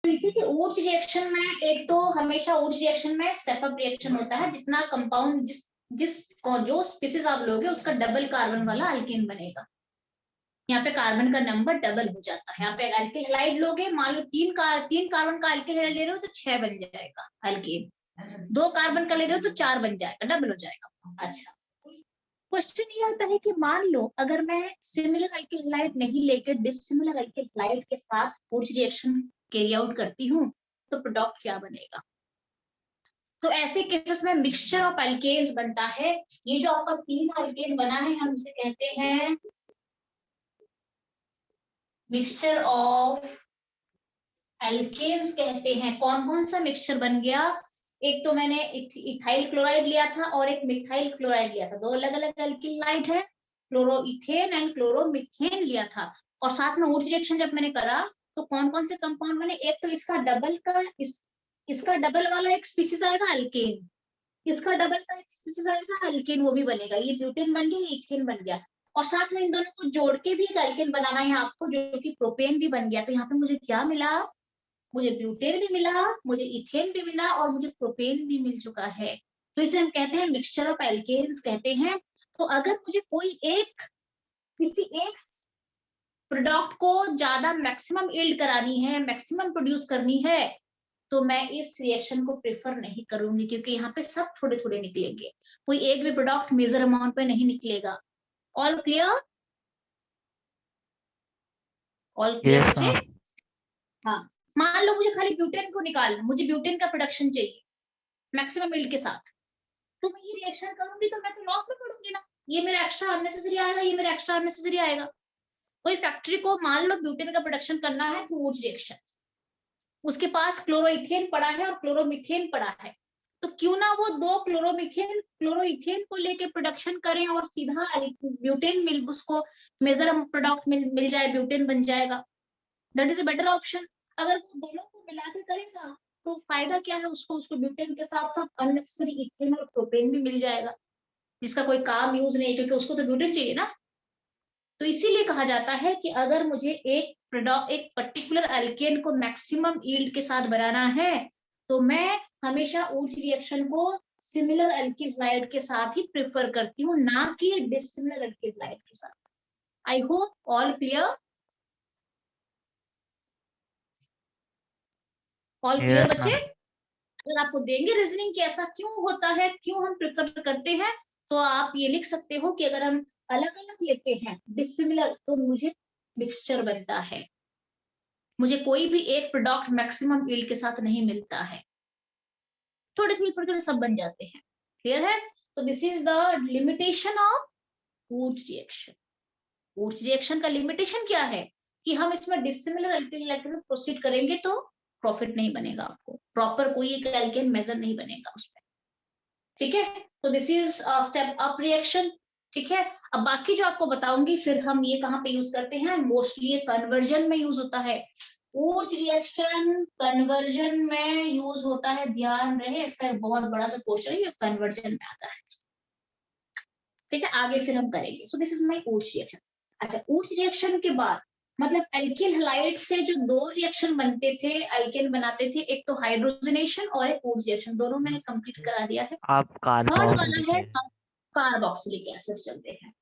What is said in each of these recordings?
थी कि Wurtz reaction में एक तो हमेशा ऊर्ज रिएक्शन में स्टेप अप रिएक्शन होता है, जितना कंपाउंड जिस जो स्पीसीज आप लोगे उसका डबल कार्बन वाला अल्केन बनेगा। यहाँ पे कार्बन का नंबर डबल हो जाता है। यहाँ पे अल्किल हैलाइड लोगे, मान लो तीन कार्बन का अल्किल हैलाइड ले रहे हो तो 6 बन जाएगा अल्केन, 2 कार्बन का ले रहे हो तो 4 बन जाएगा, डबल हो जाएगा। अच्छा, क्वेश्चन ये आता है कि मान लो अगर मैं सिमिलर अल्किल हैलाइड नहीं लेकर डिसिमिलर अल्किल हैलाइड के साथ ऊर्ज रिएक्शन कैरी आउट करती हूँ तो प्रोडक्ट क्या बनेगा। तो ऐसे केसेस में मिक्सचर ऑफ अल्केन्स बनता है। ये जो आपका 3 अल्केन बना है हम इसे कहते हैं मिक्सचर ऑफ एल्केन्स कहते हैं। कौन कौन सा मिक्सचर बन गया, एक तो मैंने इथाइल क्लोराइड लिया था और एक मिथाइल क्लोराइड लिया था, दो अलग अलग एल्किलाइड है, क्लोरोइथेन एंड क्लोरोमिथेन लिया था। और साथ में ऊर्ज रिएक्शन जब मैंने करा तो कौन कौन से कंपाउंड बने, एक तो इसका डबल का इसका डबल वाला एक स्पीसीज आएगा अल्केन, इसका डबल का एक स्पीसीज आएगा अल्केन, वो भी बनेगा। ये ब्यूटेन बन गया, इथेन बन गया, और साथ में इन दोनों को जोड़ के भी एक अल्केन बनाना है आपको जो कि प्रोपेन भी बन गया। तो यहाँ पे मुझे क्या मिला, मुझे ब्यूटेन भी मिला, मुझे इथेन भी मिला और मुझे प्रोपेन भी मिल चुका है। तो इसे हम कहते हैं मिक्सचर ऑफ एल्केन्स कहते हैं। तो अगर मुझे कोई एक किसी एक प्रोडक्ट को ज्यादा मैक्सिमम यील्ड करानी है, मैक्सिमम प्रोड्यूस करनी है, तो मैं इस रिएक्शन को प्रेफर नहीं करूंगी क्योंकि यहाँ पे सब थोड़े थोड़े निकलेंगे, कोई एक भी प्रोडक्ट मेजर अमाउंट पे नहीं निकलेगा। All clear, all clear yes बच्चे। हाँ, मान लो मुझे खाली ब्यूटेन को निकालना, मुझे ब्यूटेन का प्रोडक्शन चाहिए मैक्सिमम यील्ड के साथ, तो मैं ये रिएक्शन करूंगी तो मैं तो लॉस में पड़ूंगी ना, ये मेरा एक्स्ट्रा अननेसेसरी आएगा, ये मेरा एक्स्ट्रा अननेसेसरी आएगा। कोई फैक्ट्री को मान लो ब्यूटेन का प्रोडक्शन करना है थ्रू ऊर्ज रिएक्शन, उसके पास क्लोरोइथेन पड़ा है और क्लोरोमिथेन पड़ा है, तो क्यों ना वो दो क्लोरोइथेन को लेके प्रोडक्शन करें और सीधा ब्यूटेन मिल उसको मेजर प्रोडक्ट मिल जाए, ब्यूटेन बन जाएगा। That is a better option. अगर वो दोनों को मिला के करेगा तो फायदा क्या है उसको, उसको ब्यूटेन के साथ साथ अननेसेसरी इथेन और प्रोपेन भी मिल जाएगा जिसका कोई काम यूज नहीं, क्योंकि उसको तो ब्यूटेन चाहिए ना। तो इसीलिए कहा जाता है कि अगर मुझे एक प्रोडक्ट एक पर्टिकुलर अल्केन को मैक्सिमम यील्ड के साथ बनाना है तो मैं हमेशा ऊर्ज रिएक्शन को सिमिलर अल्किल हैलाइड के साथ ही प्रेफर करती हूँ, ना कि डिसिमिलर अल्किल हैलाइड के साथ। I hope all clear, all clear yes बच्चे। मैम। अगर आपको देंगे रीजनिंग कि ऐसा क्यों होता है, क्यों हम प्रेफर करते हैं, तो आप ये लिख सकते हो कि अगर हम अलग अलग लेते हैं डिसिमिलर तो मुझे मिक्सचर बनता है, मुझे कोई भी एक प्रोडक्ट मैक्सिमम यील्ड के साथ नहीं मिलता है, थोड़े थोड़े सब बन जाते हैं। क्लियर है। तो this is the limitation of Wurtz reaction. Wurtz reaction का लिमिटेशन क्या है कि हम इसमें डिसिमिलर अल्किल के साथ प्रोसीड करेंगे तो प्रॉफिट नहीं बनेगा, आपको प्रॉपर कोई एक अल्केन मेजर नहीं बनेगा उसमें। ठीक है, तो this is step up reaction. ठीक है, अब बाकी जो आपको बताऊंगी फिर हम ये कहाँ पे यूज करते हैं, मोस्टली कन्वर्जन में यूज होता है। ऊर्ज रिएक्शन कन्वर्जन में यूज होता है, ध्यान रहे इसका एक बहुत बड़ा सा क्वेश्चन है, ये कन्वर्जन में आता है। ठीक है, आगे फिर हम करेंगे। So this is my Wurtz reaction. अच्छा, ऊर्ज रिएक्शन के बाद मतलब एल्किल हैलाइड से जो दो रिएक्शन बनते थे, अल्केन बनाते थे, एक तो हाइड्रोजनेशन और एक ऊर्ज रिएक्शन, दोनों मैंने कंप्लीट करा दिया है। आप थर्ड वाला कार्बोक्सिलिक है एसिड। कार्बोक्सिलिक एसिड चलते हैं।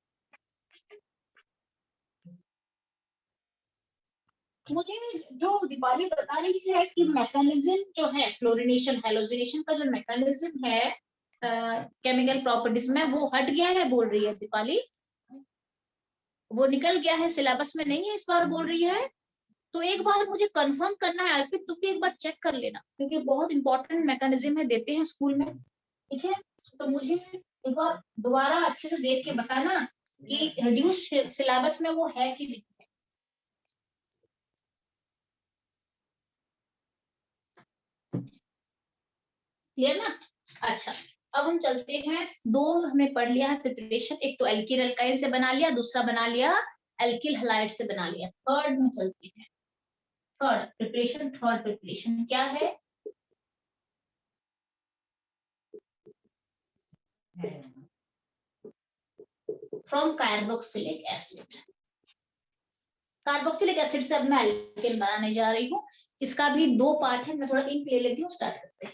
मुझे जो दीपाली बता रही है कि मैकेनिज्म जो है क्लोरीनेशन हैलोजिनेशन का जो मैकेनिज्म है केमिकल प्रॉपर्टीज में वो हट गया है बोल रही है दीपाली, वो निकल गया है, सिलेबस में नहीं है इस बार बोल रही है। तो एक बार मुझे कंफर्म करना है अर्पित, तुम भी एक बार चेक कर लेना क्योंकि बहुत इंपॉर्टेंट मैकेनिज्म है, देते हैं स्कूल में। ठीक है, तो मुझे एक बार दोबारा अच्छे से देख के बताना कि रिड्यूस सिलेबस में वो है कि नहीं। क्लियर ना। अच्छा, अब हम चलते हैं, दो हमने पढ़ लिया है प्रिपरेशन, एक तो एल्किल अल्काइल से बना लिया, दूसरा बना लिया एल्किल हैलाइड से बना लिया। थर्ड में चलते हैं, थर्ड प्रिपरेशन क्या है, from carboxylic acid. Carboxylic acid से अब मैं एल्केन बनाने जा रही हूँ। इसका भी 2 पार्ट है, मैं थोड़ा इंक ले लेती हूँ, स्टार्ट करते हैं।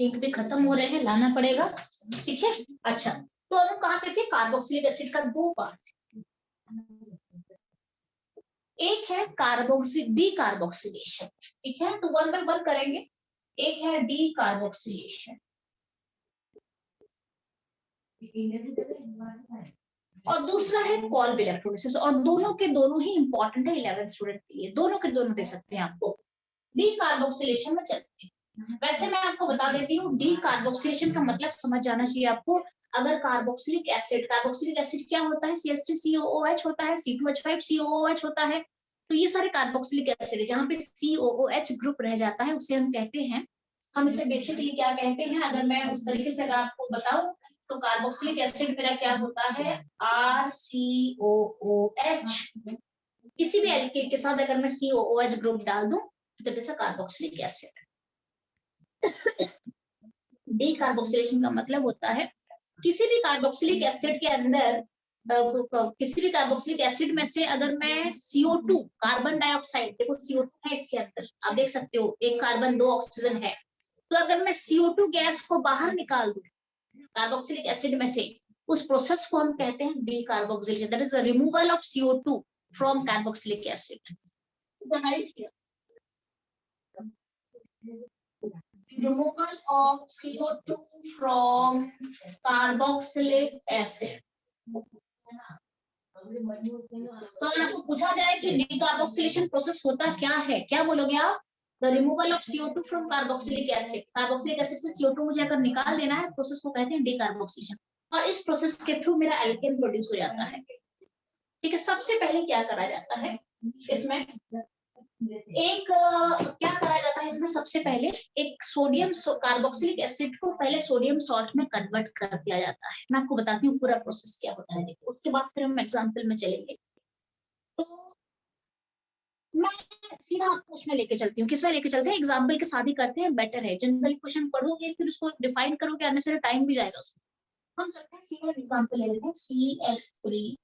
इंक भी खत्म हो रहे हैं, लाना पड़ेगा, ठीक है। अच्छा, तो अब हम कहाँ पे थे? कार्बोक्सिलिक एसिड का 2 पार्ट, एक है डी कार्बोक्सिलेशन, ठीक है, तो 1 बाय 1 करेंगे। एक है डी कार्बोक्सिलेशन और दूसरा है कॉल्ब इलेक्ट्रोलिसिस, और दोनों के दोनों ही इंपॉर्टेंट है 11th स्टूडेंट के लिए, दोनों के दोनों दे सकते हैं आपको। डी कार्बोक्सिलेशन में चलते हैं। वैसे मैं आपको बता देती हूँ, डी कार्बोक्सिलेशन का मतलब समझ जाना चाहिए आपको। अगर कार्बोक्सिलिक एसिड क्या होता है? CH3COOH होता है, C2H5COOH होता है। तो ये सारे कार्बोक्सिलिक एसिड है, जहाँ पे COOH ग्रुप रह जाता है उसे हम कहते हैं, हम इसे बेसिकली क्या कहते हैं, अगर मैं उस तरीके से अगर आपको बताऊं, तो कार्बोक्सिलिक एसिड मेरा क्या होता है? RCOOH। किसी भी एल्केन के साथ अगर मैं COOH ग्रुप डाल दूं तो it is a carboxylic acid. D carboxylation का मतलब होता है किसी भी कार्बोक्सिलिक एसिड के अंदर, किसी भी कार्बोक्सिलिक एसिड में से अगर मैं CO2 कार्बन डाइऑक्साइड, देखो CO2 है इसके अंदर, आप देख सकते हो, एक कार्बन 2 ऑक्सीजन है, तो अगर मैं CO2 गैस को बाहर निकाल दूं कार्बोक्सिलिक एसिड में से, उस प्रोसेस को हम कहते हैं D carboxylation, that is the removal of CO2 from carboxylic acid. Removal of CO2 from carboxylic acid। तो अगर आपको पूछा जाए कि डीकार्बोक्सिलेशन प्रोसेस होता क्या है, क्या बोलोगे आप? The removal of CO2 from carboxylic acid. Carboxylic acid से CO2 मुझे अगर निकाल देना है, प्रोसेस को कहते हैं डीकार्बोक्सिलेशन, और इस प्रोसेस के थ्रू मेरा एल्केन प्रोड्यूस हो जाता है। ठीक है, सबसे पहले क्या करा जाता है इसमें? एक क्या करा जाता है इसमें? सबसे पहले एक सोडियम कार्बोक्सिलिक एसिड को पहले सोडियम सॉल्ट में कन्वर्ट कर दिया जाता है। मैं आपको बताती हूँ पूरा प्रोसेस क्या होता है, देखिए, उसके बाद फिर हम एग्जांपल में चलेंगे। तो मैं सीधा आपको उसमें लेके चलती हूँ, किसमें लेके चलते हैं? एग्जाम्पल के साथ ही करते हैं, बेटर है। जनरल क्वेश्चन पढ़ोगे फिर उसको डिफाइन करोगे, आने से टाइम भी जाएगा उसमें। हम चलते हैं सीधा एग्जाम्पल ले लेते हैं, CH3COOH।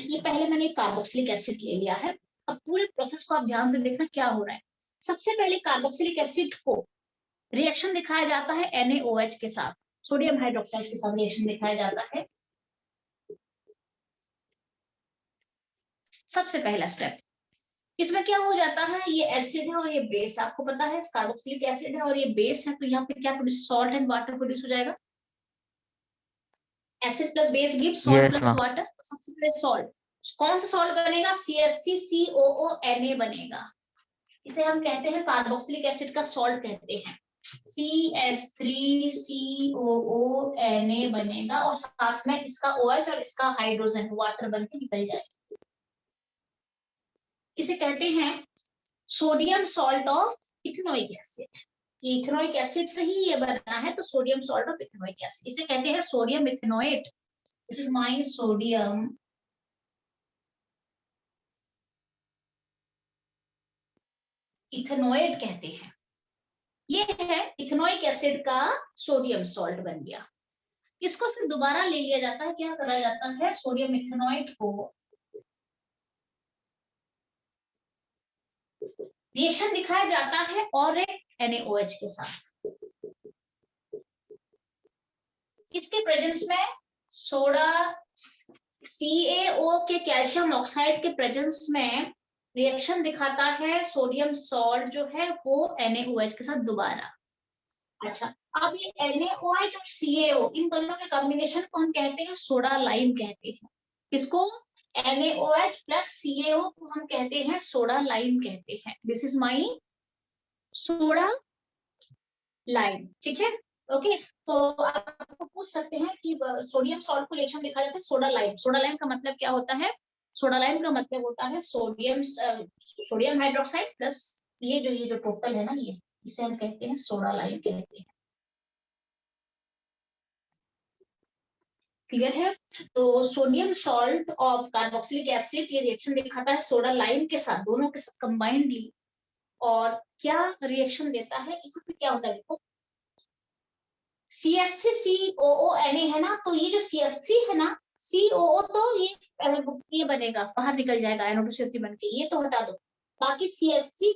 ये पहले मैंने कार्बोक्सिलिक एसिड ले लिया है। अब पूरे प्रोसेस को आप ध्यान से देखना क्या हो रहा है। सबसे पहले कार्बोक्सिलिक एसिड को रिएक्शन दिखाया जाता है NaOH के साथ, सोडियम हाइड्रोक्साइड के साथ रिएक्शन दिखाया जाता है। सबसे पहला स्टेप, इसमें क्या हो जाता है? ये एसिड है और ये बेस, आपको पता है कार्बोक्सिलिक एसिड है और ये बेस है, तो यहाँ पे क्या produce? Salt and water produce हो जाएगा। Acid plus base give salt plus water. सबसे पहले सॉल्ट, कौन सा सॉल्ट बनेगा? CH3COONA बनेगा। इसे हम कहते हैं कार्बोक्सिलिक एसिड का सॉल्ट कहते हैं। CH3COONA बनेगा और साथ में इसका OH और इसका हाइड्रोजन वाटर बन के निकल जाएगा। इसे कहते हैं sodium salt of ethanoic acid. ये इथेनोइक एसिड से ही ये बना है, तो sodium salt of ethanoic acid, इसे कहते हैं sodium ethanoate. This is my sodium ethanoate कहते हैं। ये है इथेनोइक एसिड का सोडियम सॉल्ट बन गया। इसको फिर दोबारा ले लिया जाता है, क्या करा जाता है? सोडियम इथेनोएट को रिएक्शन दिखाया जाता है और एक NaOH के साथ। इसके प्रेजेंस में सोडा CaO के कैल्शियम ऑक्साइड के प्रेजेंस में रिएक्शन दिखाता है सोडियम सॉल्ट जो है वो NaOH के साथ दोबारा। अच्छा, अब ये NaOH और CaO इन दोनों के कॉम्बिनेशन को हम कहते हैं सोडा लाइम कहते हैं। किसको? NaOH प्लस CaO को हम कहते हैं सोडा लाइम कहते हैं। This is my soda lime, ठीक है। ओके, तो आपको पूछ सकते हैं कि सोडियम सॉल्ट को रिएक्शन दिखाया जाता है सोडा लाइम। सोडा लाइम का मतलब क्या होता है? सोडा लाइम का मतलब होता है सोडियम हाइड्रोक्साइड प्लस ये जो टोटल है ना, ये इसे हम कहते हैं सोडा लाइम कहते हैं। क्लियर है? तो सोडियम सॉल्ट और कार्बोक्सिलिक एसिड ये रिएक्शन दिखाता है सोडा लाइम के साथ, दोनों के साथ कंबाइंडली। और क्या रिएक्शन देता है? यहाँ पे क्या होता है देखो, CH3COO है ना, तो ये जो CH3 है ना, COO तो ये बनेगा, बाहर निकल जाएगा NO2CO3 बन के, ये तो हटा दो। बाकी CH3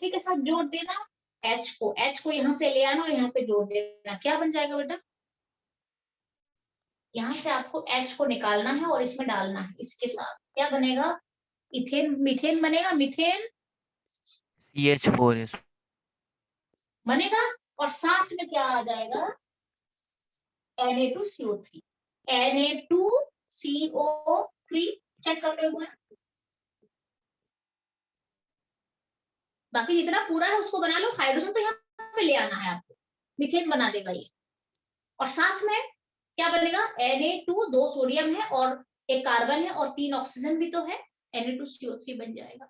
के साथ जोड़ देना H को यहाँ से ले आना और यहाँ पे जोड़ देना, क्या बन जाएगा बेटा? यहाँ से आपको H को निकालना है और इसमें डालना है, इसके साथ क्या बनेगा? इथेन, मीथेन बनेगा, मीथेन CH4 बनेगा। और साथ में क्या आ जाएगा? Na2CO3, Na2CO3 चेक कर लो। बाकी जितना पूरा है उसको बना लो, हाइड्रोजन तो यहाँ पे ले आना है आपको, मीथेन बना देगा ये। और साथ में क्या बनेगा? Na2, 2 सोडियम है और एक कार्बन है और 3 ऑक्सीजन भी तो है, Na2CO3 बन जाएगा।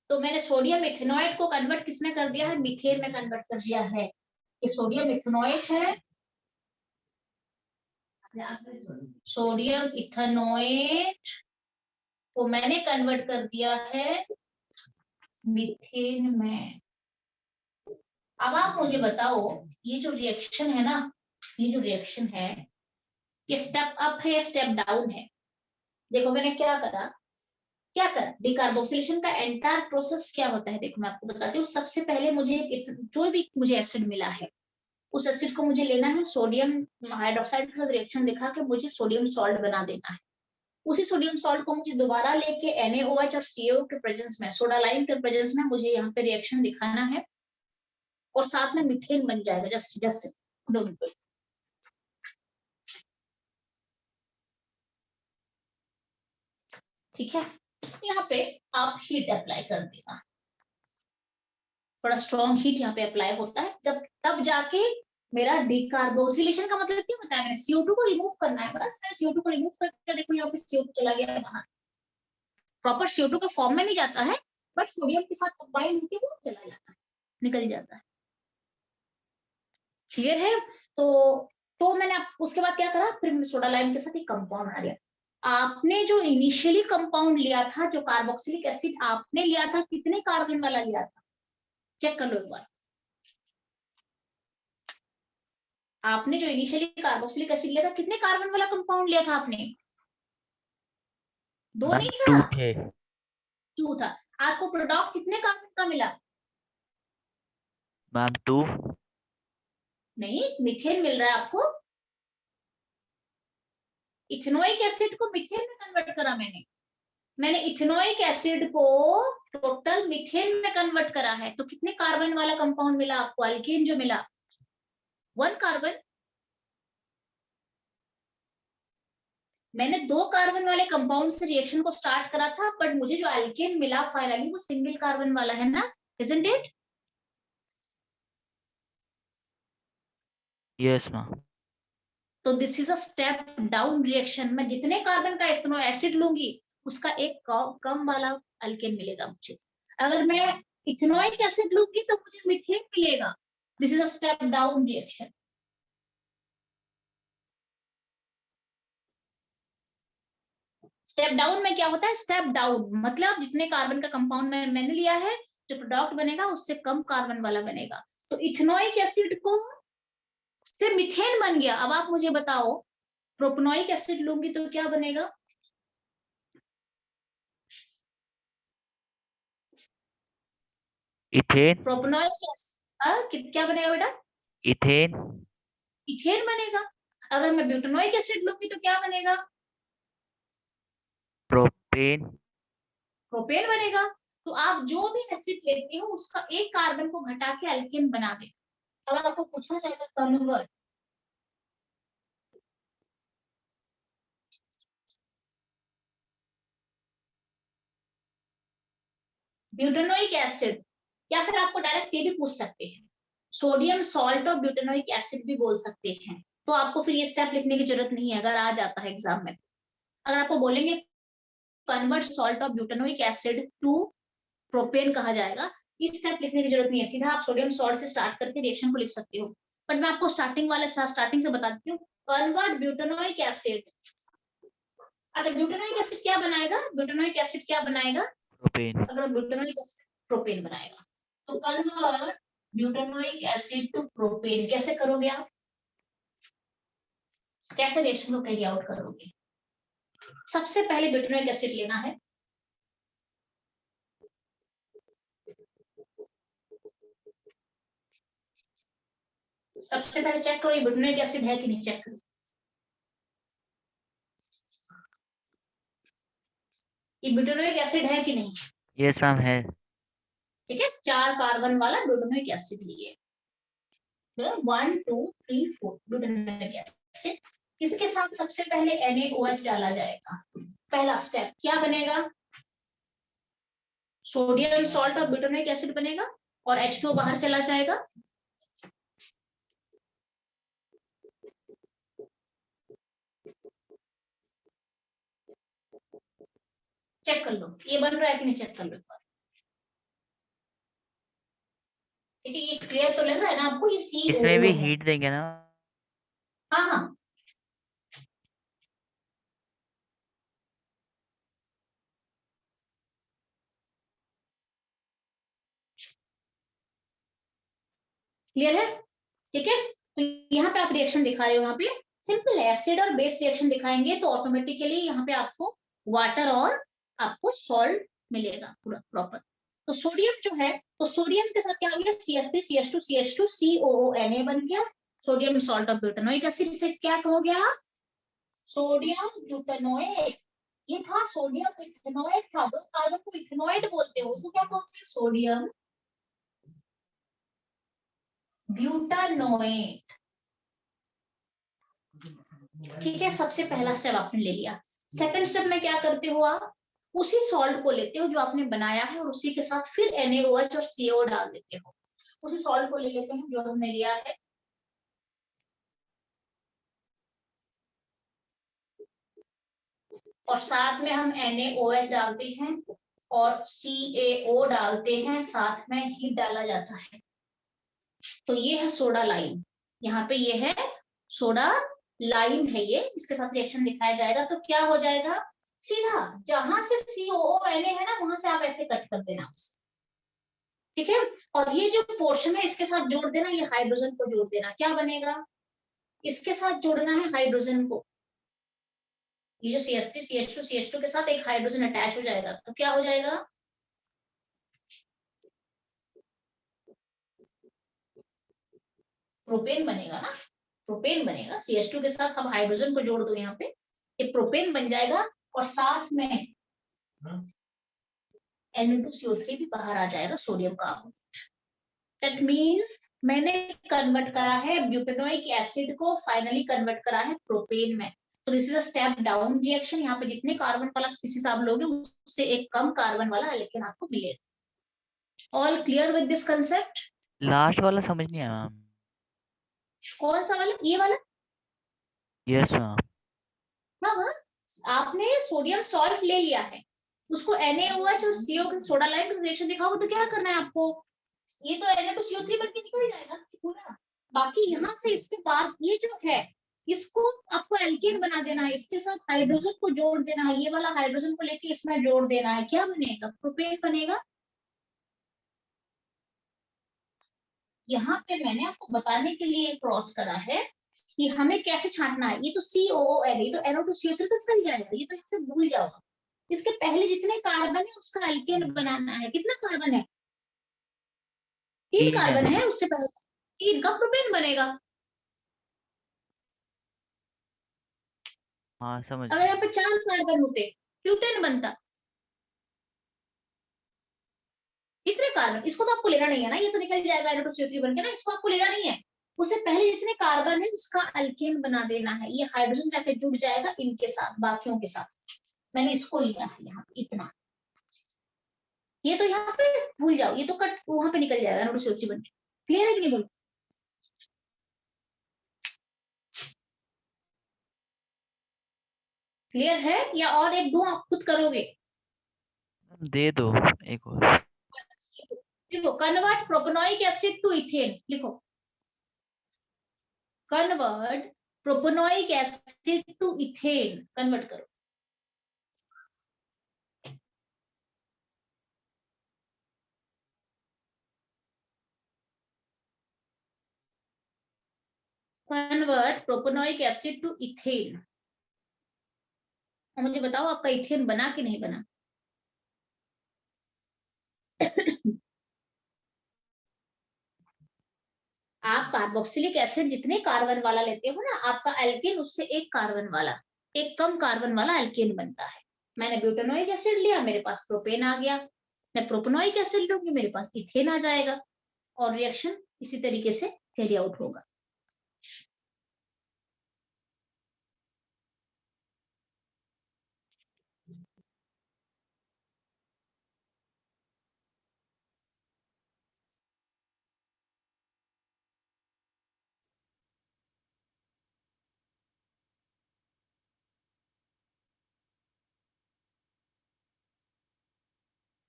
तो मैंने सोडियम इथेनॉइड को कन्वर्ट किसमें कर दिया है? मीथेन में कन्वर्ट कर दिया है। ये सोडियम इथेनॉइड है, सोडियम इथेनॉइड को मैंने कन्वर्ट कर दिया है मीथेन में। अब आप मुझे बताओ, ये जो रिएक्शन है ना, ये जो रिएक्शन है, ये स्टेप अप है या स्टेप डाउन है? देखो मैंने क्या करा, डिकार्बोक्सिलेशन का एंटायर प्रोसेस क्या होता है, देखो मैं आपको बताती हूँ। सबसे पहले मुझे जो भी मुझे एसिड मिला है, उस एसिड को मुझे लेना है, सोडियम हाइड्रोक्साइड के साथ रिएक्शन दिखा के मुझे सोडियम सॉल्ट बना देना है। उसी सोडियम सॉल्ट को मुझे दोबारा लेके NaOH और CaO के प्रेजेंस में, सोडा लाइम के प्रेजेंस में मुझे यहाँ पे रिएक्शन दिखाना है और साथ में मीथेन बन जाएगा। Just 2 minute. ठीक है, यहाँ पे आप हीट अप्लाई कर देना, थोड़ा स्ट्रॉन्ग हीट यहाँ पे अप्लाई होता है, जब तब जाके मेरा डिकार्बोक्सिलेशन का मतलब क्या होता है? मैंने CO2 को रिमूव करना है, बस मैंने CO2 को रिमूव करके देखो यहाँ पे CO2 चला गया बाहर। प्रॉपर CO2 के फॉर्म में नहीं जाता है, बट सोडियम के साथ कंबाइन होकर वो चला जाता है, निकल जाता है। क्लियर है? तो मैंने उसके बाद क्या करा, फिर सोडा लाइम के साथ एक कंपाउंड बना लिया। आपने जो इनिशियली कंपाउंड लिया था, जो कार्बोक्सिलिक एसिड आपने लिया था, कितने कार्बन वाला लिया था? चेक कर लो एक बार। आपने जो इनिशियली कार्बोक्सिलिक एसिड लिया था, कितने कार्बन वाला कंपाउंड लिया था आपने? 2 मैम नहीं 2 था, थे 2 था। आपको प्रोडक्ट कितने कार्बन का मिला? मैम 2 नहीं, मीथेन मिल रहा है आपको। इथेनोइक एसिड को मीथेन में कन्वर्ट करा मैंने इथेनोइक एसिड को टोटल मीथेन में कन्वर्ट करा है। तो कितने कार्बन वाला कंपाउंड मिला आपको? अल्केन जो मिला 1 कार्बन। मैंने 2 कार्बन वाले कंपाउंड से रिएक्शन को स्टार्ट करा था, बट मुझे जो अल्केन मिला फाइनली वो सिंगल कार्बन वाला है ना, इजंट इट? Yes ma'am. तो this is a step down reaction. मैं जितने कार्बन का इथेनो एसिड लूंगी उसका एक कम वाला अल्केन मिलेगा मुझे। अगर मैं इथेनोइक एसिड लूंगी तो मुझे मीथेन मिलेगा। This is a step down reaction. Step down में क्या होता है? स्टेप डाउन मतलब जितने कार्बन का कंपाउंड मैंने लिया है, जो प्रोडक्ट बनेगा उससे कम कार्बन वाला बनेगा। तो इथेनोइक एसिड को से मीथेन बन गया। अब आप मुझे बताओ, प्रोपनोइक एसिड लूंगी तो क्या बनेगा? इथेन प्रोपनोइक एसिड क्या बनेगा बेटा? इथेन इथेन बनेगा। अगर मैं ब्यूटेनोइक एसिड लूंगी तो क्या बनेगा? प्रोपेन प्रोपेन बनेगा। तो आप जो भी एसिड लेते हो उसका एक कार्बन को घटा के एल्केन बना दे। अगर आपको पूछा जाएगा कन्वर्ट, ब्यूटेनोइक एसिड, या फिर आपको डायरेक्ट ये भी पूछ सकते हैं सोडियम सॉल्ट और ब्यूटेनोइक एसिड भी बोल सकते हैं। तो आपको फिर ये स्टेप लिखने की जरूरत नहीं है अगर आ जाता है एग्जाम में। अगर आपको बोलेंगे convert salt of butanoic acid to propane कहा जाएगा, इस स्टेप लिखने की जरूरत नहीं है, सीधा आप सोडियम सॉल्ट से स्टार्ट करके रिएक्शन को लिख सकते हो। बट मैं आपको स्टार्टिंग से बता देती हूँ, कन्वर्ट ब्यूटेनोइक एसिड। अच्छा, ब्यूटेनोइक एसिड क्या बनाएगा? ब्यूटेनोइक एसिड क्या बनाएगा? प्रोपेन। अगर ब्यूटेनोइक एसिड प्रोपेन बनाएगा, तो convert butanoic acid to propane कैसे करोगे आप? कैसे रिएक्शन को कैरी आउट करोगे? सबसे पहले ब्यूटेनोइक एसिड लेना है, सबसे पहले चेक करो ये ब्यूटेनोइक एसिड है कि नहीं, चेक करो ये ब्यूटेनोइक एसिड है कि नहीं। यस मैम है। ठीक है, 4 कार्बन वाला ब्यूटेनोइक एसिड लिए, 1 2 3 4 ब्यूटेनोइक एसिड। इसके साथ सबसे पहले NaOH डाला जाएगा। पहला स्टेप क्या बनेगा? सोडियम सॉल्ट और ब्यूटेनोइक एसिड बनेगा और H2O बाहर चला जाएगा। चेक कर लो ये बन रहा है कि नहीं, चेक कर लो एक बार। ठीक है, ये क्लियर तो लग रहा है ना आपको, ये इसमें भी COO है। हीट देंगे ना? हाँ हाँ, क्लियर है। ठीक है, तो यहाँ पे आप रिएक्शन दिखा रहे हो, यहाँ पे सिंपल एसिड और बेस रिएक्शन दिखाएंगे तो ऑटोमेटिकली यहाँ पे आपको वाटर और आपको सॉल्ट मिलेगा पूरा प्रॉपर। तो सोडियम जो है, तो सोडियम के साथ क्या हो गया? CH3 CH2 CH2 COONA बन गया, sodium salt of butanoic acid. से क्या हो गया? सोडियम ब्यूटेनोएट। ये था सोडियम इथेनोएट था, दो कार्बन को इथेनोएट बोलते हो, उसको क्या बोलते हैं? सोडियम ब्यूटानोएट। ठीक है, सबसे पहला स्टेप आपने ले लिया। सेकंड स्टेप में क्या करते हो आप? उसी सॉल्ट को लेते हो जो आपने बनाया है और उसी के साथ फिर NaOH और CO डाल देते हो। उसी सॉल्ट को ले लेते हैं जो हमने लिया है, और साथ में हम NaOH डालते हैं और CaO डालते हैं, साथ में हीट डाला जाता है। तो ये है सोडा लाइम, यहाँ पे ये है सोडा लाइम है ये, इसके साथ रिएक्शन दिखाया जाएगा। तो क्या हो जाएगा? सीधा जहां से COONA है ना, वहां से आप ऐसे कट कर देना उसे। ठीक है, और ये जो पोर्शन है इसके साथ जोड़ देना, ये हाइड्रोजन को जोड़ देना। क्या बनेगा? इसके साथ जोड़ना है हाइड्रोजन को, ये जो CH3 CH2 CH2 के साथ एक हाइड्रोजन अटैच हो जाएगा, तो क्या हो जाएगा? प्रोपेन बनेगा ना, प्रोपेन बनेगा। CH2 के साथ अब हाइड्रोजन को जोड़ दो यहाँ पे, ये प्रोपेन बन जाएगा और साथ में Na2CO3 भी बाहर आ जाएगा, सोडियम कार्बोनेट। दैट मींस मैंने कन्वर्ट करा है ब्यूटेनोइक एसिड को, फाइनली कन्वर्ट करा है प्रोपेन में। तो this is a step down reaction. यहाँ पे जितने कार्बन वाला स्पीसीज आप लोगे उससे एक कम कार्बन वाला एल्केन आपको मिलेगा। All clear with this concept? Last वाला समझ नहीं आया मैम। कौन सा वाला? ये वाला? Yes ma'am. हाँ हाँ, आपने सोडियम सॉल्ट ले लिया है, उसको NaOH और CO के सोडा लाइम का रिएक्शन दिखाओगे तो क्या करना है आपको? ये तो Na2CO3 बन के निकल जाएगा पूरा। बाकी यहाँ से इसके बाद ये जो है इसको आपको एल्केन बना देना है, इसके साथ हाइड्रोजन को जोड़ देना है, ये वाला हाइड्रोजन को लेके इसमें जोड़ देना है। क्या बनेगा? प्रोपेन बनेगा। यहाँ पे मैंने आपको बताने के लिए क्रॉस करा है कि हमें कैसे छांटना है। ये तो COON, ये तो NO2CO3 तो निकल जाएगा, ये तो इससे भूल जाओ। इसके पहले जितने कार्बन है उसका एल्केन बनाना है। कितना कार्बन है? 3 तीन कार्बन है। है, उससे पहले 3 का प्रोपेन बनेगा। हाँ समझ अगर गया। यहाँ पे 4 कार्बन होते ब्यूटेन बनता। जितने कार्बन, इसको तो आपको लेना नहीं है ना, ये तो निकल जाएगा NO2CO3 बन के ना, इसको आपको लेना नहीं है। उससे पहले जितने कार्बन है उसका अल्केन बना देना है, ये हाइड्रोजन जाके जुड़ जाएगा इनके साथ, बाकियों के साथ। मैंने इसको लिया है यहाँ पे इतना, ये तो यहाँ पे भूल जाओ, ये तो कट वहां पे निकल जाएगा NO2CO3 बन के। क्लियर है कि नहीं बोलो? क्लियर है या और एक दो आप खुद करोगे? दे दो एक और। देखो, convert propanoic acid to ethane, लिखो convert propanoic acid to ethane, convert करो। Convert propanoic acid to ethane. और मुझे बताओ आपका इथेन बना कि नहीं बना? आप कार्बोक्सिलिक एसिड जितने कार्बन वाला लेते हो ना, आपका एल्केन उससे एक कार्बन वाला, एक कम कार्बन वाला एल्केन बनता है। मैंने ब्यूटेनोइक एसिड लिया, मेरे पास प्रोपेन आ गया। मैं प्रोपेनोइक एसिड लूंगी, मेरे पास इथेन आ जाएगा, और रिएक्शन इसी तरीके से कैरी आउट होगा।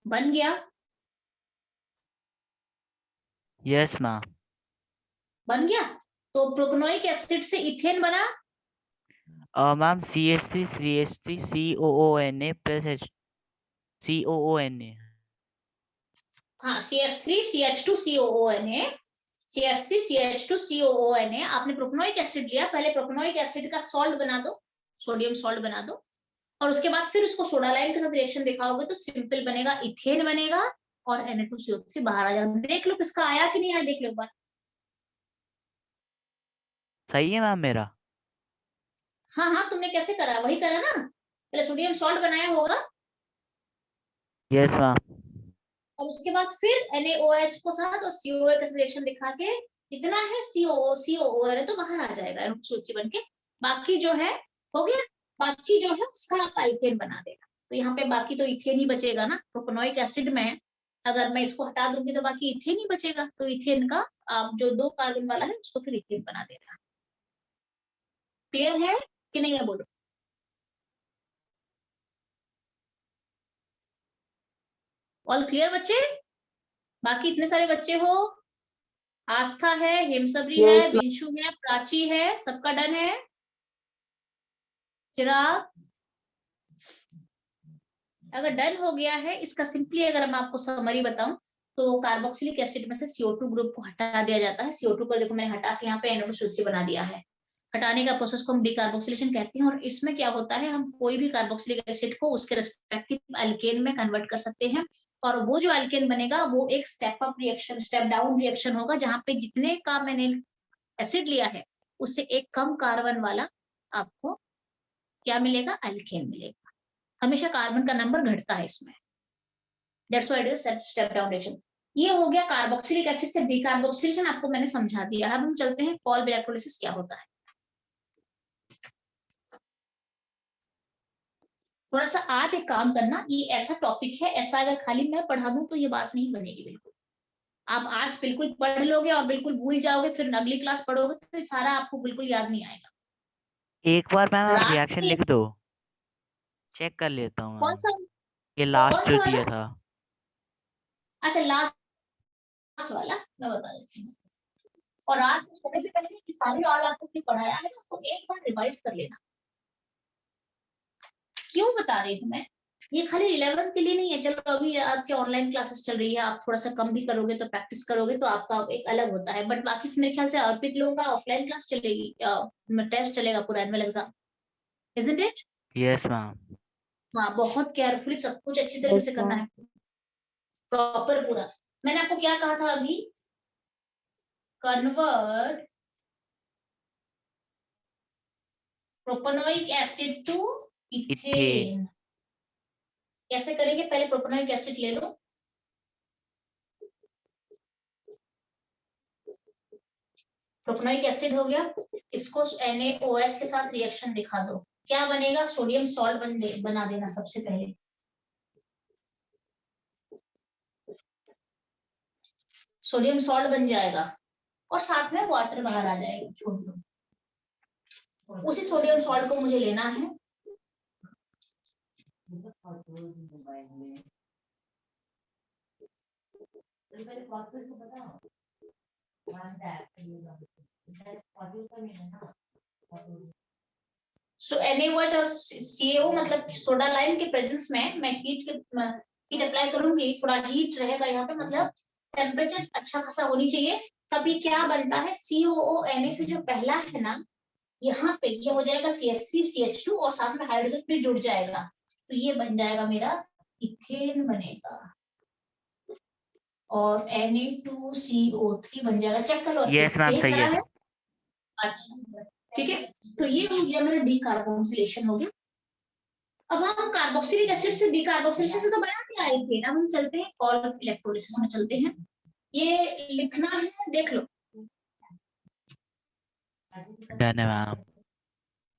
बन गया? Yes ma'am. बन गया। तो प्रोपेनोइक एसिड से इथेन बना। Ma'am CH3 COONA plus COONA। हाँ, CH3CH2COONA, CH3CH2COONA। आपने प्रोपेनोइक एसिड लिया, पहले प्रोपेनोइक एसिड का सॉल्ट बना दो, सोडियम सॉल्ट बना दो, और उसके बाद फिर उसको सोडा लाइम के साथ रिएक्शन दिखाओगे तो सिंपल बनेगा, इथेन बनेगा, और Na2CO3 बाहर आ जाएगा। देख लो किसका आया कि नहीं आया, देख लो एक बार। सही है मैम मेरा? हाँ हाँ, तुमने कैसे करा, वही करा ना, पहले सोडियम सॉल्ट बनाया होगा, यस मैम। और उसके बाद फिर NaOH को साथ और COO का रिएक्शन दिखा के, जितना है COO है तो बाहर आ जाएगा Na2CO3 बन के। बाकी जो है हो गया, बाकी जो है उसका आप इथेन बना देना। तो यहाँ पे बाकी तो इथेन ही बचेगा ना, प्रोपेनोइक एसिड में अगर मैं इसको हटा दूंगी तो बाकी इथेन ही बचेगा, तो इथेन का आप जो दो कार्बन वाला है उसको फिर इथेन बना देना। क्लियर है कि नहीं है, बोलो। ऑल क्लियर बच्चे? बाकी इतने सारे बच्चे हो, आस्था है, हेमसबरी है, बिंशु है, प्राची है, सबका डन है? चिराग, अगर डन हो गया है, इसका सिंपली अगर मैं आपको समरी बताऊं तो कार्बोक्सिलिक एसिड में से CO2 ग्रुप को हटा दिया जाता है। CO2 को देखो मैंने हटा के यहाँ पे Na2CO3 बना दिया है। हटाने का प्रोसेस को हम डिकार्बोक्सिलेशन कहते हैं, और इसमें क्या होता है, हम कोई भी कार्बोक्सिलिक एसिड को उसके रेस्पेक्टिव अल्केन में कन्वर्ट कर सकते हैं, और वो जो अल्केन बनेगा वो एक step up reaction, step down reaction होगा, जहाँ पे जितने का मैंने एसिड लिया है उससे एक कम कार्बन वाला आपको क्या मिलेगा, अल्केन मिलेगा। हमेशा कार्बन का नंबर घटता है इसमें, that's why it is step down reaction. ये हो गया कार्बोक्सिलिक एसिड से डिकार्बोक्सिलेशन, आपको मैंने समझा दिया है। अब हम चलते हैं पॉल इलेक्ट्रोलिसिस क्या होता है। थोड़ा सा आज एक काम करना, ये ऐसा टॉपिक है, ऐसा अगर खाली मैं पढ़ा दूं तो ये बात नहीं बनेगी बिल्कुल। आप आज बिल्कुल पढ़ लोगे और बिल्कुल भूल जाओगे, फिर अगली क्लास पढ़ोगे तो ये सारा आपको बिल्कुल याद नहीं आएगा। एक बार मैम आप रात रिएक्शन में लिख दो, चेक कर लेता हूँ कौन मैम। सा, ये कौन लास्ट जो सा वाला? दिया था। अच्छा, लास्ट वाला मैं बता देती हूँ। और रात में सोने से पहले कि सारी ऑल आपको जो पढ़ाया है ना, तो एक बार रिवाइज कर लेना। क्यों बता रही हूँ मैं, ये खाली 11th के लिए नहीं है। चलो अभी आपके ऑनलाइन क्लासेस चल रही है, आप थोड़ा सा कम भी करोगे तो प्रैक्टिस करोगे तो आपका एक अलग होता है, बट बाकी मेरे ख्याल से अर्पित लोगों का ऑफलाइन क्लास चलेगी, टेस्ट चलेगा पूरा annual exam, isn't it? Yes ma'am. हाँ, बहुत केयरफुली सब कुछ अच्छी तरीके से करना है, प्रॉपर पूरा। मैंने आपको क्या कहा था अभी, convert propanoic acid to ethane. Ethane. कैसे करेंगे, पहले प्रोपेनोइक एसिड ले लो, प्रोपेनोइक एसिड हो गया, इसको NaOH के साथ रिएक्शन दिखा दो, क्या बनेगा, सोडियम सॉल्ट बना देना सबसे पहले। सोडियम सॉल्ट बन जाएगा और साथ में वाटर बाहर आ जाएगा, छोड़ दो। उसी सोडियम सॉल्ट को मुझे लेना है, सो NaOH और CaO मतलब सोडा लाइम के प्रेजेंस में मैं हीट अप्लाई करूंगी, थोड़ा हीट रहेगा यहाँ पे, मतलब टेम्परेचर अच्छा खासा होनी चाहिए। तभी क्या बनता है, COO से जो पहला है ना, यहाँ पे ये हो जाएगा CH3CH2 और साथ में हाइड्रोजन फिर जुड़ जाएगा, तो ये बन जाएगा मेरा इथेन बनेगा, और Na2CO3 बन जाएगा। चेक करो, यस मैम, सही करा है। है। अच्छा ठीक है, तो ये हो गया मेरा डीकार्बोक्सिलेशन हो गया। अब हम कार्बोक्सिलिक एसिड से डीकार्बोक्सिलेशन से तो बना के आए थे, अब हम चलते हैं कॉल इलेक्ट्रोलिसिस में चलते हैं। ये लिखना है, देख लो। डन है मैम।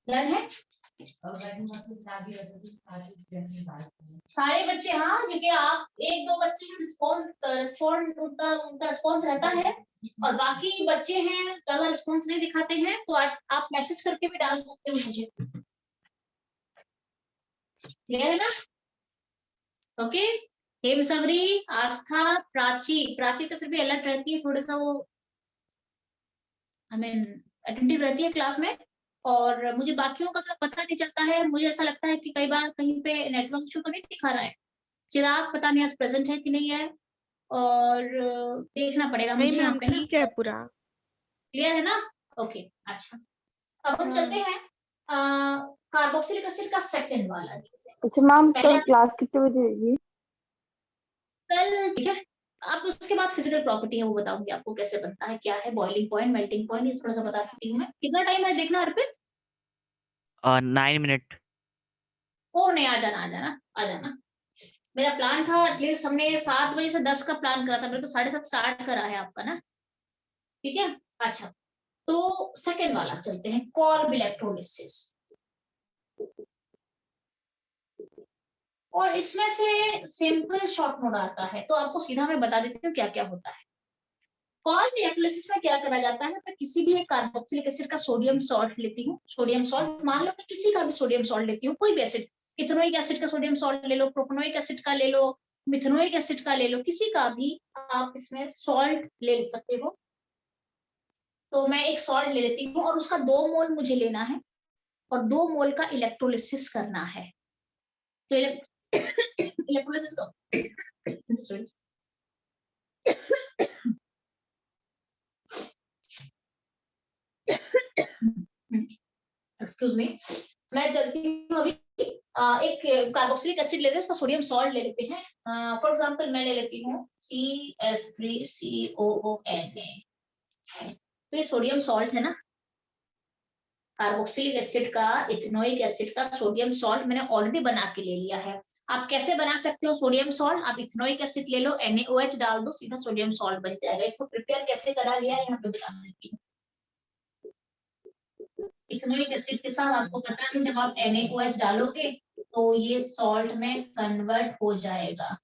डन है सारे बच्चे? हाँ, क्योंकि आप एक दो बच्चे उनका रिस्पॉन्स रहता है और बाकी बच्चे हैं ज्यादा रिस्पॉन्स नहीं दिखाते हैं, तो आप मैसेज करके भी डाल सकते हो मुझे। क्लियर है ना? ओके। हेम सबरी, आस्था, प्राची तो फिर भी अलर्ट रहती है, थोड़ा सा वो अटेंटिव रहती है क्लास में, और मुझे बाकियों का तो पता नहीं चलता है। मुझे ऐसा लगता है कि कई बार कहीं पे नेटवर्क इशू तो नहीं दिखा रहा है। चिराग पता नहीं आज प्रेजेंट है कि नहीं है, और देखना पड़ेगा मुझे यहाँ पे ना। ठीक है पूरा क्लियर है ना? ओके अच्छा, अब हम चलते हैं कार्बोक्सिलिक एसिड का सेकंड वाला। अच्छा मैम, कल क्लास कितने बजे होगी? कल ठीक है। अब उसके बाद फिजिकल प्रॉपर्टी है वो बताऊंगी आपको कैसे बनता है, क्या है बॉइलिंग पॉइंट, मेल्टिंग पॉइंट, ये थोड़ा सा बता देती हूँ मैं। कितना टाइम है देखना अर्पित? 9 मिनट। ओ नहीं, आ जाना। मेरा प्लान था एटलीस्ट, हमने 7 बजे से 10 का प्लान करा था, मेरे तो 7:30 स्टार्ट करा है आपका ना, ठीक है। अच्छा, तो सेकंड वाला चलते हैं, कॉल्ब इलेक्ट्रोलिसिस। और इसमें से सिंपल शॉर्ट नोट आता है, तो आपको सीधा मैं बता देती हूँ क्या क्या होता है। कॉल्ब इलेक्ट्रोलिसिस में क्या करा जाता है, मैं किसी भी एक कार्बोक्सिलिक एसिड का सोडियम सॉल्ट लेती हूँ। सोडियम सॉल्ट मान लो कि किसी का भी सोडियम सॉल्ट लेती हूँ, कोई भी एसिड, इथेनोइक एसिड का सोडियम सॉल्ट ले लो, प्रोपेनोइक एसिड का ले लो, मिथेनोइक एसिड का ले लो, किसी का भी आप इसमें सॉल्ट ले सकते हो। तो मैं एक सॉल्ट ले लेती हूँ और उसका 2 मोल मुझे लेना है और 2 मोल का इलेक्ट्रोलिसिस करना है। तो इलेक्ट्रोलिसिस का एक्सक्यूज मी, मैं चलती हूँ अभी। एक कार्बोक्सिलिक एसिड लेते हैं, उसका सोडियम सॉल्ट ले लेते हैं। फॉर एग्जांपल मैं ले लेती हूँ CH3COONA, तो ये सोडियम सॉल्ट है ना, कार्बोक्सिलिक एसिड का, इथेनोइक एसिड का सोडियम सॉल्ट मैंने ऑलरेडी बना के ले लिया है। आप कैसे बना सकते हो सोडियम सॉल्ट, आप इथेनोइक एसिड ले लो, NaOH डाल दो, सीधा सोडियम सॉल्ट बन जाएगा। इसको प्रिपेयर कैसे करा गया है यहाँ पे बता देती हूँ। इथेनोइक एसिड के साथ आपको पता है जब आप NaOH डालोगे तो ये सॉल्ट में कन्वर्ट हो जाएगा।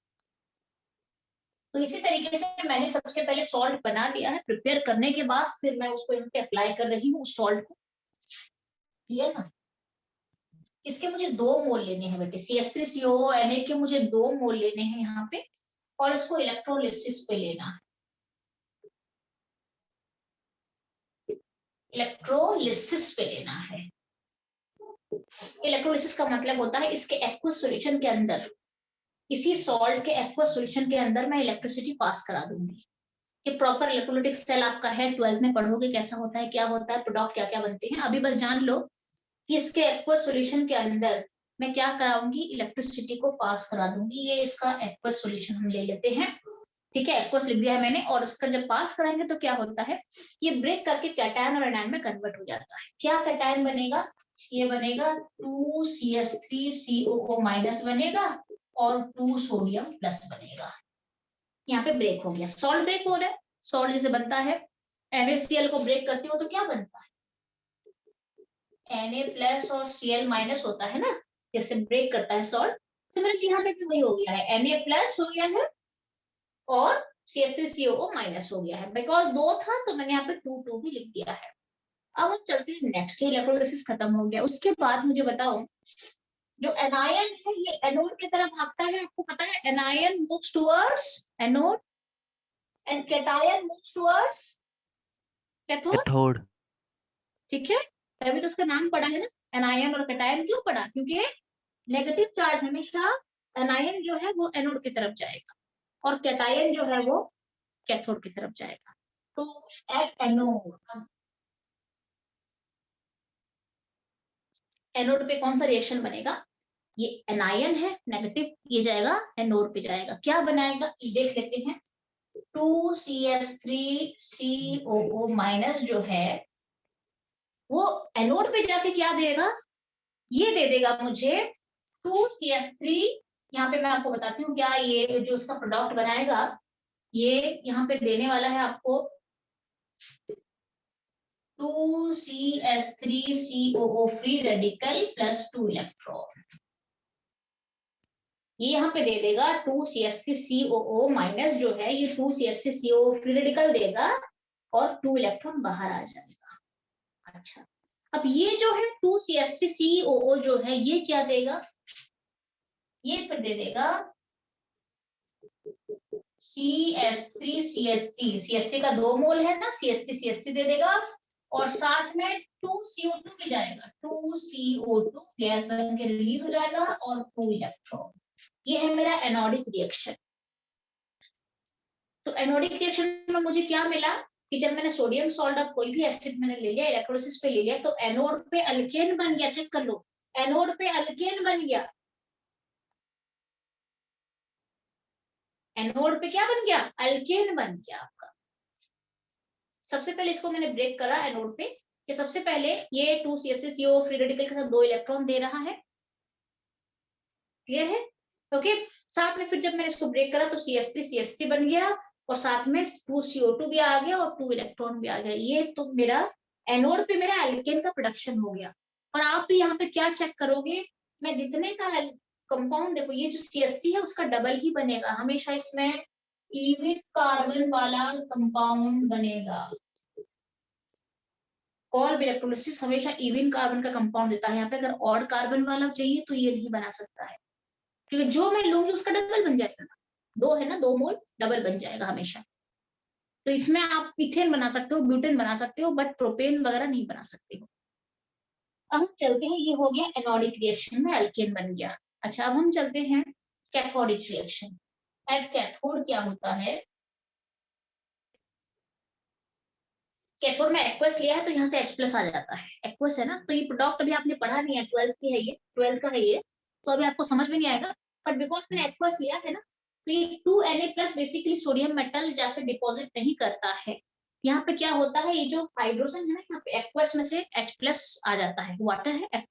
तो इसी तरीके से मैंने सबसे पहले सॉल्ट बना लिया है, प्रिपेयर करने के बाद फिर मैं उसको यहाँ पे अप्लाई कर रही हूँ उस सॉल्ट को। क्लियर ना? इसके मुझे 2 मोल लेने हैं बेटे, CH3COONA के मुझे 2 मोल लेने हैं यहाँ पे, और इसको इलेक्ट्रोलिसिस पे लेना है। इलेक्ट्रोलिसिस पे लेना है। इलेक्ट्रोलिसिस का मतलब होता है इसके एक्वस सॉल्यूशन के अंदर, इसी सॉल्ट के एक्वस सॉल्यूशन के अंदर मैं इलेक्ट्रिसिटी पास करा दूंगी। कि प्रॉपर इलेक्ट्रोलाइटिक सेल आपका है, 12th में पढ़ोगे कैसा होता है, क्या होता है, प्रोडक्ट क्या क्या बनते हैं। अभी बस जान लो कि इसके एक्वस सॉल्यूशन के अंदर मैं क्या कराऊंगी, इलेक्ट्रिसिटी को पास करा दूंगी। ये इसका एक्वस सॉल्यूशन हम ले लेते हैं, ठीक है, एक्वस लिख दिया है मैंने। और उसका जब पास कराएंगे तो क्या होता है, ये ब्रेक करके कैटायन और एनायन में कन्वर्ट हो जाता है। क्या कैटायन बनेगा, ये बनेगा 2CH3COO- बनेगा और 2 सोडियम प्लस बनेगा। यहाँ पे ब्रेक हो गया, सॉल्ट ब्रेक हो रहा है। सॉल्ट जैसे बनता है NaCl को ब्रेक करते हो तो क्या बनता है? Na प्लस और Cl माइनस होता है ना, जैसे ब्रेक करता है सॉल्ट। सिमिलरली यहाँ पे भी वही हो गया है, Na प्लस हो गया है और CH3COO माइनस हो गया है। बिकॉज 2 था तो मैंने यहाँ पे 2 भी लिख दिया है। अब हम चलते हैं नेक्स्ट, इलेक्ट्रोलिसिस खत्म हो गया। उसके बाद मुझे बताओ, जो एनायन है ये एनोड की तरफ भागता है, आपको पता है anion moves towards anode and cation moves towards cathode. Cathode. ठीक है, तभी तो उसका नाम पड़ा है ना एनायन और कैटायन। क्यों पड़ा? क्योंकि नेगेटिव चार्ज हमेशा एनायन जो है वो एनोड की तरफ जाएगा और कैटायन जो है वो कैथोड की तरफ जाएगा। तो एट एनोड, एनोड पे कौन सा रिएक्शन बनेगा? ये एनायन है नेगेटिव, ये जाएगा एनोड पे जाएगा, क्या बनाएगा ये देख लेते हैं। 2CH3COO माइनस जो है वो एनोड पे जाके क्या देगा? ये दे देगा मुझे 2CH3। यहाँ पे मैं आपको बताती हूँ क्या ये जो उसका प्रोडक्ट बनाएगा, ये यहाँ पे देने वाला है आपको 2CH3COO free radical plus 2 electron. ये यहाँ पे दे देगा 2CH3COO माइनस जो है ये 2CH3COO फ्री रेडिकल देगा और 2 इलेक्ट्रॉन बाहर आ जाएगा। अच्छा, अब ये जो है 2CH3COO जो है ये क्या देगा? ये फिर दे देगा CH3 का 2 मोल है ना, CH3 दे देगा और साथ में 2CO2 भी जाएगा। 2CO2 गैस बन के रिलीज हो जाएगा और 2 इलेक्ट्रॉन। ये है मेरा एनोडिक रिएक्शन। तो एनोडिक रिएक्शन में मुझे क्या मिला कि जब मैंने सोडियम सॉल्ट, अब कोई भी एसिड मैंने ले लिया, इलेक्ट्रोलिसिस पे ले लिया, तो एनोड पे अल्केन बन गया। चेक कर लो, एनोड पे अल्केन बन गया। एनोड पे क्या बन गया? अल्केन बन गया आपका। सबसे पहले इसको मैंने ब्रेक करा एनोड पे, कि सबसे पहले ये 2CH3COO फ्री रेडिकल के साथ 2 इलेक्ट्रॉन दे रहा है। क्लियर है? ओके, साथ में फिर जब मैंने इसको ब्रेक करा तो CH3 बन गया और साथ में 2CO2 भी आ गया और 2 इलेक्ट्रॉन भी आ गया। ये तो मेरा एनोड पे मेरा एल्केन का प्रोडक्शन हो गया। और आप भी यहाँ पे क्या चेक करोगे, मैं जितने का कंपाउंड, देखो ये जो CH3 है उसका डबल ही बनेगा हमेशा, इसमें इवन कार्बन वाला कंपाउंड बनेगा। कॉल्ब इलेक्ट्रोलिसिस हमेशा इवन कार्बन का कंपाउंड देता है। यहाँ पे अगर ऑड कार्बन वाला चाहिए तो ये नहीं बना सकता है, क्योंकि जो मैं लूंगी उसका डबल बन जाएगा ना। 2 है ना, 2 मोल डबल बन जाएगा हमेशा। तो इसमें आप मीथेन बना सकते हो, ब्यूटेन बना सकते हो, बट प्रोपेन वगैरह नहीं बना सकते हो। अब हम चलते हैं, ये हो गया एनोडिक रिएक्शन में एल्केन बन गया। अच्छा, अब हम चलते हैं कैथोडिक रिएक्शन। एट कैथोड क्या होता है? कैथोड में एक्वस लिया है तो यहाँ से H+ आ जाता है। एक्वस है ना, तो ये प्रोडक्ट अभी आपने पढ़ा नहीं है, 12th की है ये, 12th का है ये, तो अभी आपको समझ में नहीं आएगा। बट बिकॉज मैंने एक्वस लिया है ना, तो ये 2Na+ बेसिकली सोडियम मेटल जाकर डिपॉजिट नहीं करता है। यहाँ पे क्या होता है, ये जो हाइड्रोजन है ना, यहाँ पे एक्वस में से H+ आ जाता है, वाटर है,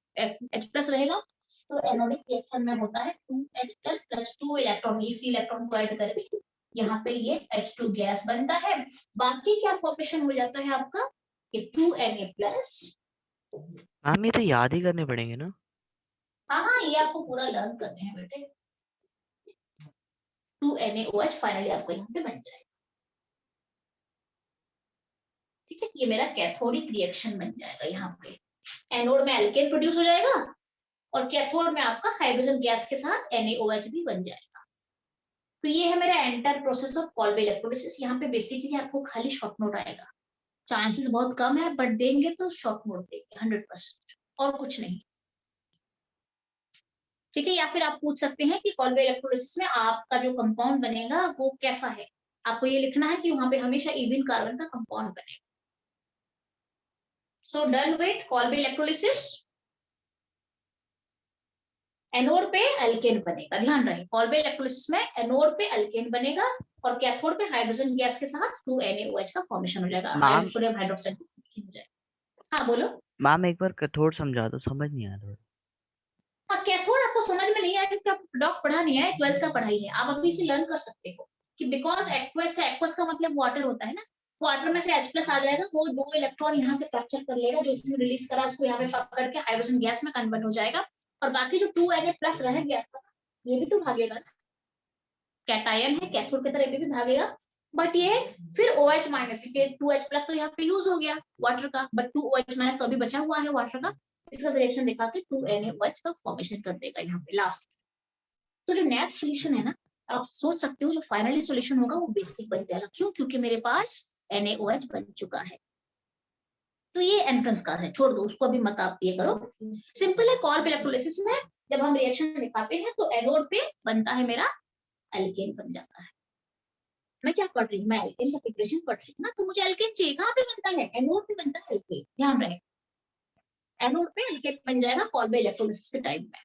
H+ रहेगा। तो एनोडिक रिएक्शन में होता है 2H+ + 2 इलेक्ट्रॉन, इसी इलेक्ट्रॉन को ऐड करके यहाँ पे ये H2 गैस बनता है। बाकी क्या फॉर्मेशन हो जाता है आपका, ये 2Na+। मैम ये तो याद ही करने पड़ेंगे ना? हाँ, ये आपको पूरा लर्न करने हैं बेटे। 2NaOH फाइनली आपको यहाँ पे बन जाएगा। ठीक है, ये मेरा कैथोडिक रिएक्शन बन जाएगा। यहाँ पे एनोड में एल्केन प्रोड्यूस हो जाएगा और कैथोड में आपका हाइड्रोजन गैस के साथ NaOH भी बन जाएगा। तो ये है मेरा एंटायर प्रोसेस ऑफ कॉल्ब इलेक्ट्रोलिसिस। यहाँ पे बेसिकली आपको खाली शॉर्ट नोट आएगा, चांसेस बहुत कम है, बट देंगे तो शॉर्ट नोट देंगे 100%, और कुछ नहीं। ठीक है, या फिर आप पूछ सकते हैं कि कॉल्ब इलेक्ट्रोलिसिस में आपका जो कंपाउंड बनेगा वो कैसा है। आपको ये लिखना है कि वहां पे हमेशा इवन कार्बन का कंपाउंड बनेगा। So done with Kolbe electrolysis. Anode पे एल्केन बनेगा, ध्यान रहे कॉल्ब इलेक्ट्रोलिसिस में एनोड पे एल्केन बनेगा और कैथोड पे हाइड्रोजन गैस के साथ 2NaOH का फॉर्मेशन हो जाएगा, सोडियम हाइड्रोक्साइड हो जाएगा। हाँ बोलो मैम, एक बार कैथोड समझा दो, समझ नहीं आया थोड़ा। हाँ, कैथोड आपको समझ में नहीं आया क्योंकि आप प्रोडक्ट पढ़ा नहीं है, 12th का पढ़ाई है। आप अभी से लर्न कर सकते हो कि बिकॉज एक्वस है, एक्वस का मतलब वाटर होता है ना, वाटर में से H+ आ जाएगा, वो 2 इलेक्ट्रॉन यहाँ से कैप्चर कर लेगा, जो इसने रिलीज करा उसको यहाँ पे पकड़ के हाइड्रोजन गैस में कन्वर्ट हो जाएगा, और बाकी जो 2Na+ रह गया था ये भी तो भागेगा ना, कैटायन है, कैथोड की तरह भी भागेगा, बट ये फिर OH- क्योंकि 2H+ तो यहाँ पे यूज हो गया वाटर का, बट 2OH- तो अभी बचा हुआ है वाटर का, इसका डायरेक्शन दिखा के 2NaOH का फॉर्मेशन कर देगा यहाँ पे लास्ट। तो जो नेक्स्ट सोल्यूशन है ना, आप सोच सकते हो जो फाइनली सोल्यूशन होगा वो बेसिक बन जाएगा। क्यों? क्योंकि मेरे पास NaOH बन चुका है। तो ये एंट्रेंस का है, छोड़ दो उसको, अभी मत आप ये करो। सिंपल है, कॉल्ब इलेक्ट्रोलिसिस में जब हम रिएक्शन दिखाते हैं तो एनोड पे बनता है मेरा एल्केन बन जाता है। मैं क्या पढ़ रही हूँ, मैं एल्केन का प्रिपरेशन पढ़ रही हूँ ना, तो मुझे एल्केन चाहिए, कहाँ पे बनता है? एनोड पे बनता है एल्केन, ध्यान रहे, एनोड पे एल्केन बन जाएगा कॉल्ब इलेक्ट्रोलिसिस के टाइम में।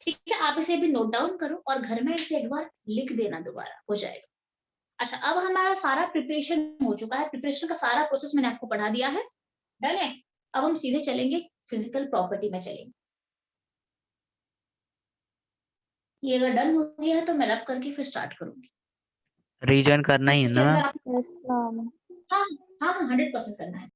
ठीक है, आप इसे भी नोट डाउन करो और घर में इसे एक बार लिख देना, दोबारा हो जाएगा। अच्छा, अब हमारा सारा प्रिपरेशन हो चुका है, प्रिपरेशन का सारा प्रोसेस मैंने आपको पढ़ा दिया है, डन है। अब हम सीधे चलेंगे फिजिकल प्रॉपर्टी में चलेंगे। ये अगर डन हो गया है तो मैं रब करके फिर स्टार्ट करूंगी। रीजन करना ही है इसके ना अंदर मैम? आप यस मैम। हाँ हाँ हाँ 100% करना है।